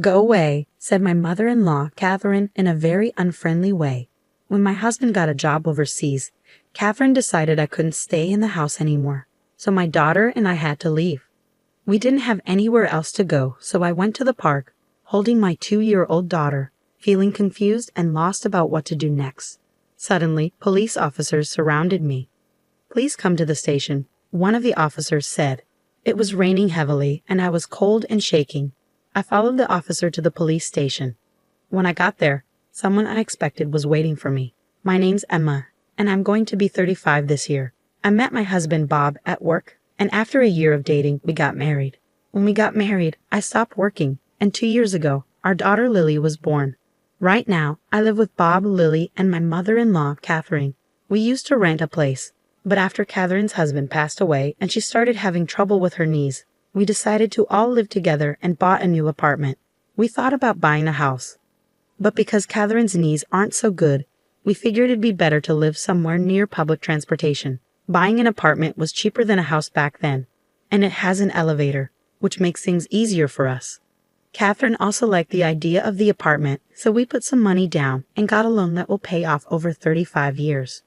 "Go away," said my mother-in-law, Catherine, in a very unfriendly way. When my husband got a job overseas, Catherine decided I couldn't stay in the house anymore, so my daughter and I had to leave. We didn't have anywhere else to go, so I went to the park, holding my 2-year-old daughter, feeling confused and lost about what to do next. Suddenly, police officers surrounded me. "Please come to the station," one of the officers said. It was raining heavily, and I was cold and shaking. I followed the officer to the police station. When I got there, someone unexpected was waiting for me. "My name's Emma, and I'm going to be 35 this year. I met my husband Bob at work, and after a year of dating, we got married. When we got married, I stopped working, and 2 years ago, our daughter Lily was born. Right now, I live with Bob, Lily, and my mother-in-law, Catherine. We used to rent a place, but after Catherine's husband passed away and she started having trouble with her knees, we decided to all live together and bought a new apartment. We thought about buying a house, but because Catherine's knees aren't so good, we figured it'd be better to live somewhere near public transportation. Buying an apartment was cheaper than a house back then, and it has an elevator, which makes things easier for us. Catherine also liked the idea of the apartment, so we put some money down and got a loan that will pay off over 35 years.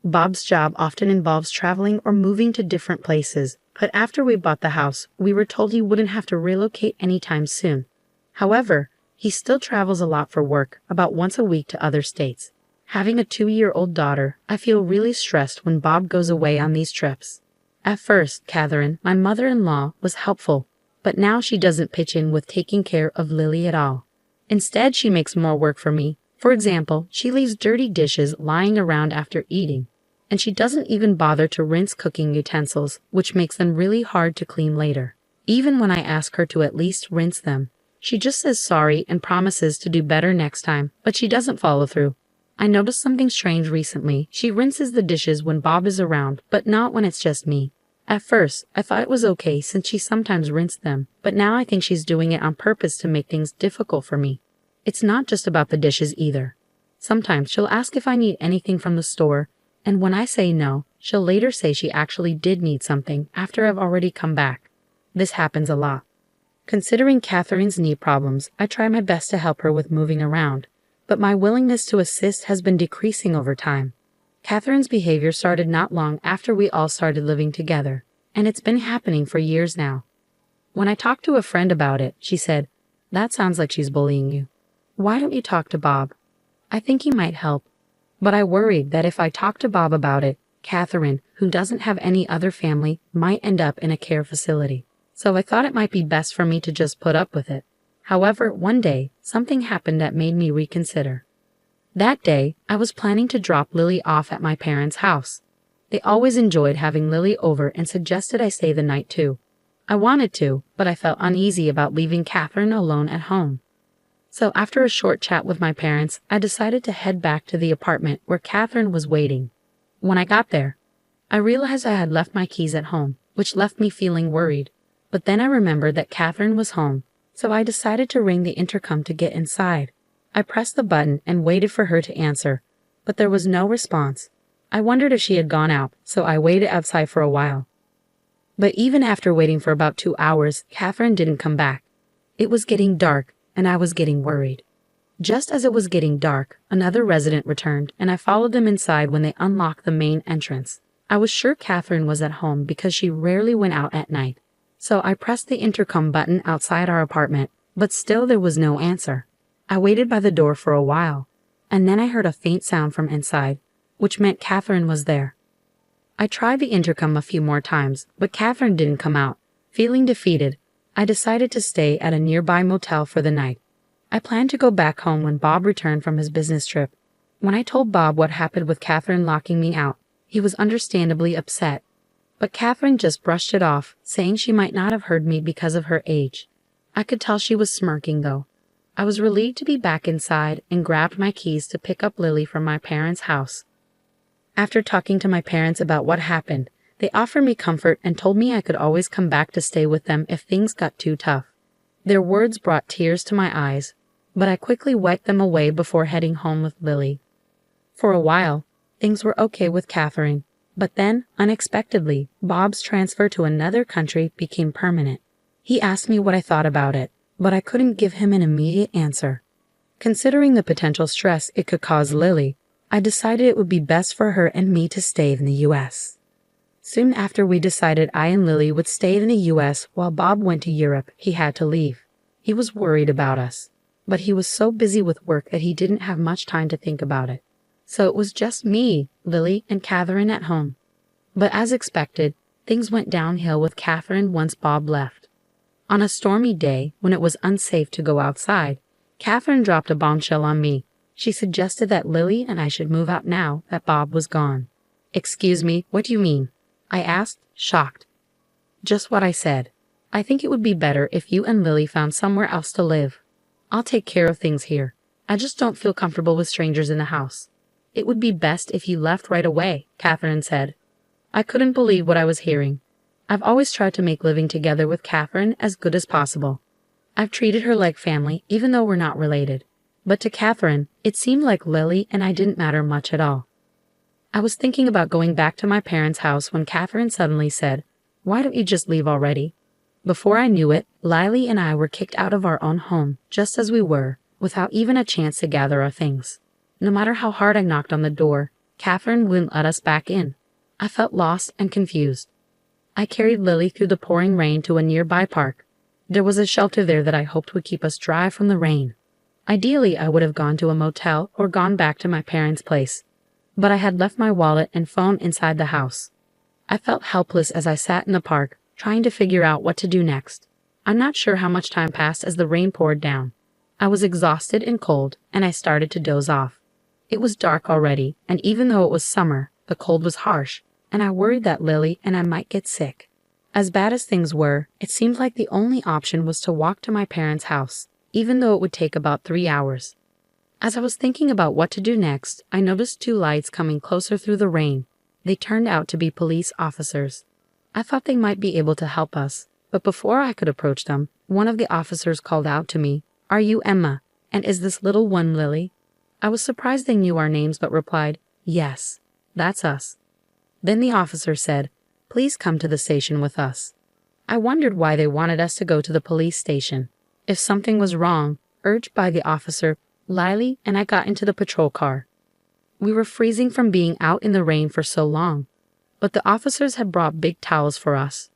Bob's job often involves traveling or moving to different places, but after we bought the house, we were told he wouldn't have to relocate anytime soon. However, he still travels a lot for work, about once a week to other states. Having a 2-year-old daughter, I feel really stressed when Bob goes away on these trips. At first, Catherine, my mother-in-law, was helpful, but now she doesn't pitch in with taking care of Lily at all. Instead, she makes more work for me. For example, she leaves dirty dishes lying around after eating, and she doesn't even bother to rinse cooking utensils, which makes them really hard to clean later. Even when I ask her to at least rinse them, she just says sorry and promises to do better next time, but she doesn't follow through. I noticed something strange recently. She rinses the dishes when Bob is around, but not when it's just me. At first, I thought it was okay since she sometimes rinsed them, but now I think she's doing it on purpose to make things difficult for me. It's not just about the dishes either. Sometimes she'll ask if I need anything from the store, and when I say no, she'll later say she actually did need something after I've already come back. This happens a lot. Considering Catherine's knee problems, I try my best to help her with moving around, but my willingness to assist has been decreasing over time. Catherine's behavior started not long after we all started living together, and it's been happening for years now. When I talked to a friend about it, she said, "That sounds like she's bullying you. Why don't you talk to Bob? I think he might help." But I worried that if I talked to Bob about it, Catherine, who doesn't have any other family, might end up in a care facility. So I thought it might be best for me to just put up with it. However, one day, something happened that made me reconsider. That day, I was planning to drop Lily off at my parents' house. They always enjoyed having Lily over and suggested I stay the night too. I wanted to, but I felt uneasy about leaving Catherine alone at home. So after a short chat with my parents, I decided to head back to the apartment where Catherine was waiting. When I got there, I realized I had left my keys at home, which left me feeling worried. But then I remembered that Catherine was home, so I decided to ring the intercom to get inside. I pressed the button and waited for her to answer, but there was no response. I wondered if she had gone out, so I waited outside for a while. But even after waiting for about 2 hours, Catherine didn't come back. It was getting dark, and I was getting worried. Just as it was getting dark, another resident returned, and I followed them inside when they unlocked the main entrance. I was sure Catherine was at home because she rarely went out at night. So I pressed the intercom button outside our apartment, but still there was no answer. I waited by the door for a while, and then I heard a faint sound from inside, which meant Catherine was there. I tried the intercom a few more times, but Catherine didn't come out. Feeling defeated, I decided to stay at a nearby motel for the night. I planned to go back home when Bob returned from his business trip. When I told Bob what happened with Catherine locking me out, he was understandably upset. But Catherine just brushed it off, saying she might not have heard me because of her age. I could tell she was smirking, though. I was relieved to be back inside and grabbed my keys to pick up Lily from my parents' house. After talking to my parents about what happened, they offered me comfort and told me I could always come back to stay with them if things got too tough. Their words brought tears to my eyes, but I quickly wiped them away before heading home with Lily. For a while, things were okay with Catherine, but then, unexpectedly, Bob's transfer to another country became permanent. He asked me what I thought about it, but I couldn't give him an immediate answer. Considering the potential stress it could cause Lily, I decided it would be best for her and me to stay in the US. Soon after we decided I and Lily would stay in the US while Bob went to Europe, he had to leave. He was worried about us, but he was so busy with work that he didn't have much time to think about it. So it was just me, Lily, and Catherine at home. But as expected, things went downhill with Catherine once Bob left. On a stormy day, when it was unsafe to go outside, Catherine dropped a bombshell on me. She suggested that Lily and I should move out now that Bob was gone. "Excuse me, what do you mean?" I asked, shocked. "Just what I said. I think it would be better if you and Lily found somewhere else to live. I'll take care of things here. I just don't feel comfortable with strangers in the house. It would be best if you left right away," Catherine said. I couldn't believe what I was hearing. I've always tried to make living together with Catherine as good as possible. I've treated her like family, even though we're not related. But to Catherine, it seemed like Lily and I didn't matter much at all. I was thinking about going back to my parents' house when Catherine suddenly said, "Why don't you just leave already?" Before I knew it, Lily and I were kicked out of our own home, just as we were, without even a chance to gather our things. No matter how hard I knocked on the door, Catherine wouldn't let us back in. I felt lost and confused. I carried Lily through the pouring rain to a nearby park. There was a shelter there that I hoped would keep us dry from the rain. Ideally, I would have gone to a motel or gone back to my parents' place, but I had left my wallet and phone inside the house. I felt helpless as I sat in the park, trying to figure out what to do next. I'm not sure how much time passed as the rain poured down. I was exhausted and cold, and I started to doze off. It was dark already, and even though it was summer, the cold was harsh, and I worried that Lily and I might get sick. As bad as things were, it seemed like the only option was to walk to my parents' house, even though it would take about 3 hours. As I was thinking about what to do next, I noticed 2 lights coming closer through the rain. They turned out to be police officers. I thought they might be able to help us, but before I could approach them, one of the officers called out to me, "Are you Emma? And is this little one Lily?" I was surprised they knew our names but replied, "Yes, that's us." Then the officer said, "Please come to the station with us." I wondered why they wanted us to go to the police station. If something was wrong, urged by the officer, Lily and I got into the patrol car. We were freezing from being out in the rain for so long, but the officers had brought big towels for us.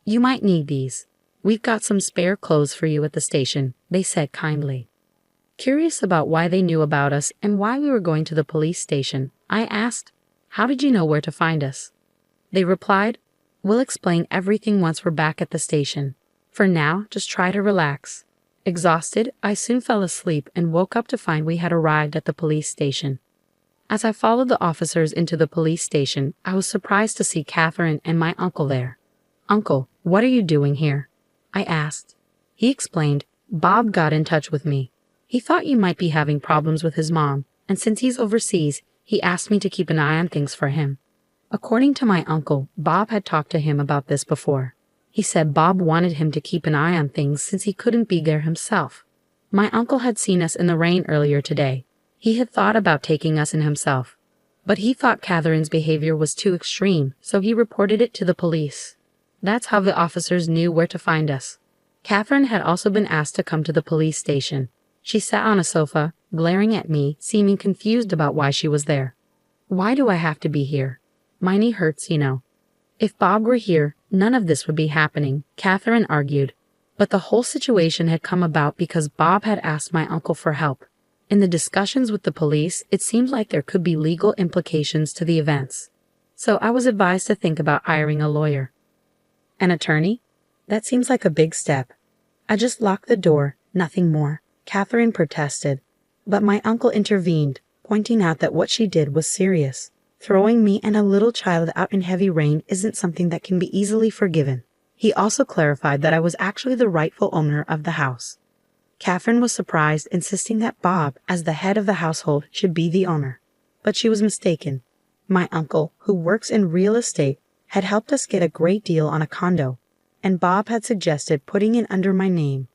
"You might need these. We've got some spare clothes for you at the station," they said kindly. Curious about why they knew about us and why we were going to the police station, I asked, "How did you know where to find us?" They replied, "We'll explain everything once we're back at the station. For now, just try to relax." Exhausted, I soon fell asleep and woke up to find we had arrived at the police station. As I followed the officers into the police station, I was surprised to see Catherine and my uncle there. "Uncle, what are you doing here?" I asked. He explained, "Bob got in touch with me. He thought you might be having problems with his mom, and since he's overseas, he asked me to keep an eye on things for him." According to my uncle, Bob had talked to him about this before. He said Bob wanted him to keep an eye on things since he couldn't be there himself. My uncle had seen us in the rain earlier today. He had thought about taking us in himself, but he thought Catherine's behavior was too extreme, so he reported it to the police. That's how the officers knew where to find us. Catherine had also been asked to come to the police station. She sat on a sofa, glaring at me, seeming confused about why she was there. "Why do I have to be here? My knee hurts, you know." "If Bob were here, none of this would be happening," Catherine argued. But the whole situation had come about because Bob had asked my uncle for help. In the discussions with the police, it seemed like there could be legal implications to the events. So I was advised to think about hiring a lawyer. "An attorney? That seems like a big step." "I just locked the door, nothing more," Catherine protested. But my uncle intervened, pointing out that what she did was serious. Throwing me and a little child out in heavy rain isn't something that can be easily forgiven. He also clarified that I was actually the rightful owner of the house. Catherine was surprised, insisting that Bob, as the head of the household, should be the owner. But she was mistaken. My uncle, who works in real estate, had helped us get a great deal on a condo, and Bob had suggested putting it under my name.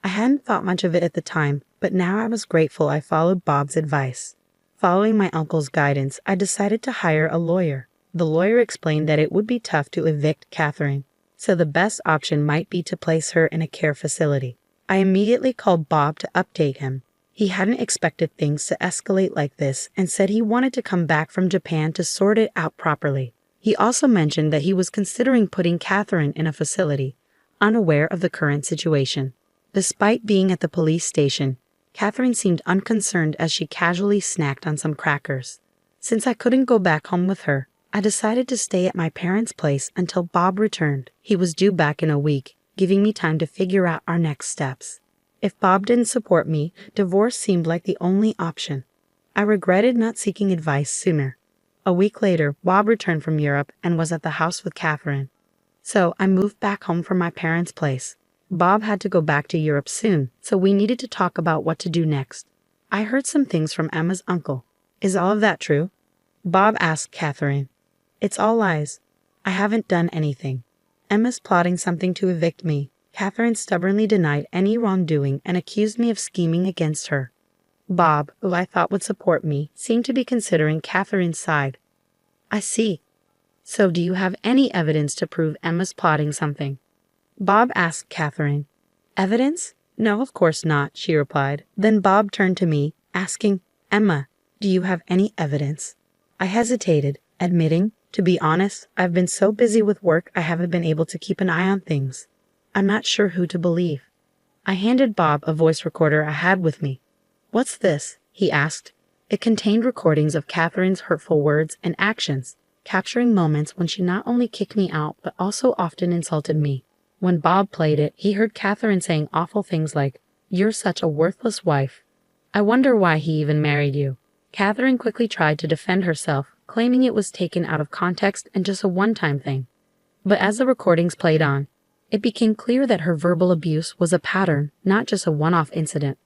I hadn't thought much of it at the time, but now I was grateful I followed Bob's advice. Following my uncle's guidance, I decided to hire a lawyer. The lawyer explained that it would be tough to evict Catherine, so the best option might be to place her in a care facility. I immediately called Bob to update him. He hadn't expected things to escalate like this and said he wanted to come back from Japan to sort it out properly. He also mentioned that he was considering putting Catherine in a facility, unaware of the current situation. Despite being at the police station, Catherine seemed unconcerned as she casually snacked on some crackers. Since I couldn't go back home with her, I decided to stay at my parents' place until Bob returned. He was due back in a week, giving me time to figure out our next steps. If Bob didn't support me, divorce seemed like the only option. I regretted not seeking advice sooner. A week later, Bob returned from Europe and was at the house with Catherine. So I moved back home from my parents' place. Bob had to go back to Europe soon, so we needed to talk about what to do next. I heard some things from Emma's uncle. Is all of that true? Bob asked Catherine. It's all lies. I haven't done anything. Emma's plotting something to evict me. Catherine stubbornly denied any wrongdoing and accused me of scheming against her. Bob, who I thought would support me, seemed to be considering Catherine's side. I see. So do you have any evidence to prove Emma's plotting something? Bob asked Catherine. Evidence? No, of course not, she replied. Then Bob turned to me, asking, Emma, do you have any evidence? I hesitated, admitting, to be honest, I've been so busy with work I haven't been able to keep an eye on things. I'm not sure who to believe. I handed Bob a voice recorder I had with me. What's this? He asked. It contained recordings of Catherine's hurtful words and actions, capturing moments when she not only kicked me out but also often insulted me. When Bob played it, he heard Catherine saying awful things like, "You're such a worthless wife. I wonder why he even married you." Catherine quickly tried to defend herself, claiming it was taken out of context and just a one-time thing. But as the recordings played on, it became clear that her verbal abuse was a pattern, not just a one-off incident.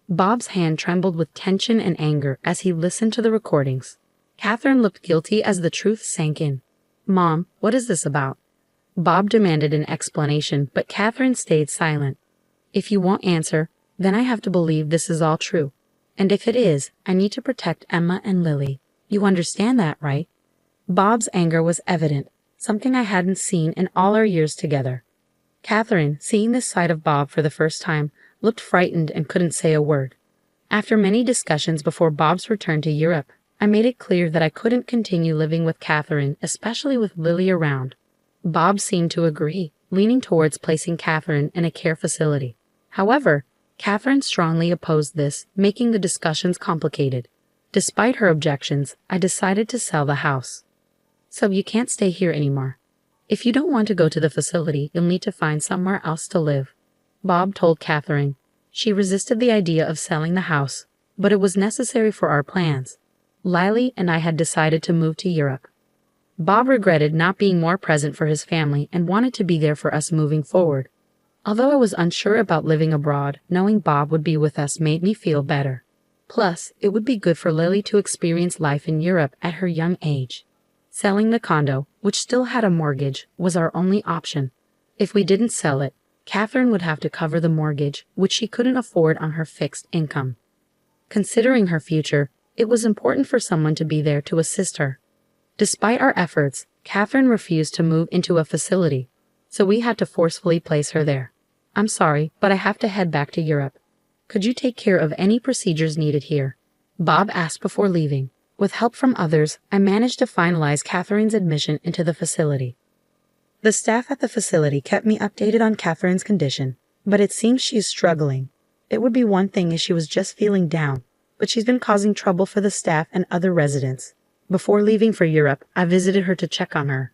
Bob's hand trembled with tension and anger as he listened to the recordings. Catherine looked guilty as the truth sank in. Mom, what is this about? Bob demanded an explanation, but Catherine stayed silent. If you won't answer, then I have to believe this is all true. And if it is, I need to protect Emma and Lily. You understand that, right? Bob's anger was evident, something I hadn't seen in all our years together. Catherine, seeing this side of Bob for the first time, looked frightened and couldn't say a word. After many discussions before Bob's return to Europe, I made it clear that I couldn't continue living with Catherine, especially with Lily around. Bob seemed to agree, leaning towards placing Catherine in a care facility. However, Catherine strongly opposed this, making the discussions complicated. Despite her objections, I decided to sell the house. So you can't stay here anymore. If you don't want to go to the facility, you'll need to find somewhere else to live, Bob told Catherine. She resisted the idea of selling the house, but it was necessary for our plans. Lily and I had decided to move to Europe. Bob regretted not being more present for his family and wanted to be there for us moving forward. Although I was unsure about living abroad, knowing Bob would be with us made me feel better. Plus, it would be good for Lily to experience life in Europe at her young age. Selling the condo, which still had a mortgage, was our only option. If we didn't sell it, Catherine would have to cover the mortgage, which she couldn't afford on her fixed income. Considering her future, it was important for someone to be there to assist her. Despite our efforts, Catherine refused to move into a facility, so we had to forcefully place her there. I'm sorry, but I have to head back to Europe. Could you take care of any procedures needed here? Bob asked before leaving. With help from others, I managed to finalize Catherine's admission into the facility. The staff at the facility kept me updated on Catherine's condition, but it seems she's struggling. It would be one thing if she was just feeling down, but she's been causing trouble for the staff and other residents. Before leaving for Europe, I visited her to check on her.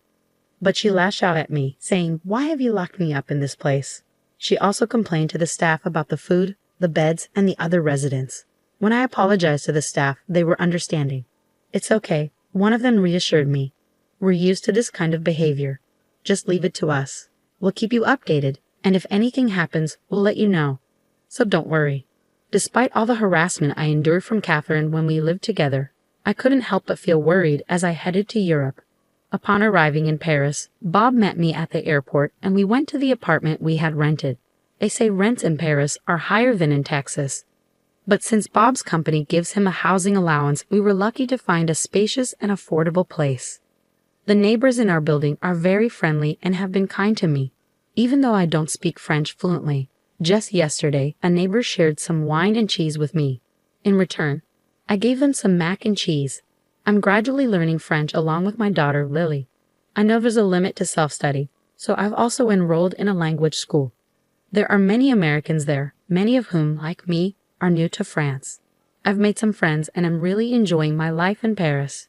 But she lashed out at me, saying, "Why have you locked me up in this place?" She also complained to the staff about the food, the beds, and the other residents. When I apologized to the staff, they were understanding. It's okay, one of them reassured me. We're used to this kind of behavior. Just leave it to us. We'll keep you updated, and if anything happens, we'll let you know. So don't worry. Despite all the harassment I endured from Catherine when we lived together, I couldn't help but feel worried as I headed to Europe. Upon arriving in Paris, Bob met me at the airport and we went to the apartment we had rented. They say rents in Paris are higher than in Texas. But since Bob's company gives him a housing allowance, we were lucky to find a spacious and affordable place. The neighbors in our building are very friendly and have been kind to me. Even though I don't speak French fluently, Just yesterday, a neighbor shared some wine and cheese with me. In return, I gave them some mac and cheese. I'm gradually learning French along with my daughter, Lily. I know there's a limit to self-study, so I've also enrolled in a language school. There are many Americans there, many of whom, like me, are new to France. I've made some friends and am really enjoying my life in Paris.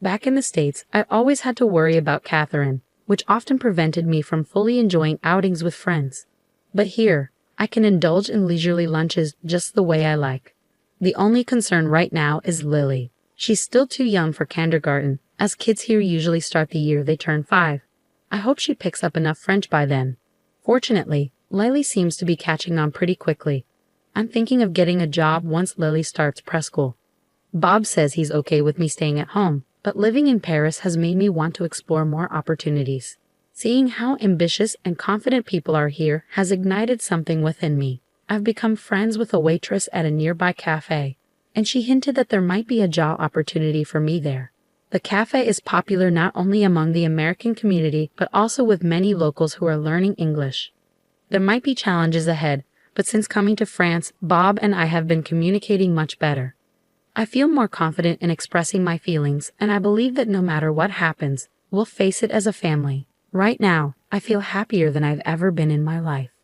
Back in the States, I always had to worry about Catherine, which often prevented me from fully enjoying outings with friends. But here, I can indulge in leisurely lunches just the way I like. The only concern right now is Lily. She's still too young for kindergarten, as kids here usually start the year they turn 5. I hope she picks up enough French by then. Fortunately, Lily seems to be catching on pretty quickly. I'm thinking of getting a job once Lily starts preschool. Bob says he's okay with me staying at home, but living in Paris has made me want to explore more opportunities. Seeing how ambitious and confident people are here has ignited something within me. I've become friends with a waitress at a nearby cafe, and she hinted that there might be a job opportunity for me there. The cafe is popular not only among the American community, but also with many locals who are learning English. There might be challenges ahead, but since coming to France, Bob and I have been communicating much better. I feel more confident in expressing my feelings, and I believe that no matter what happens, we'll face it as a family. Right now, I feel happier than I've ever been in my life.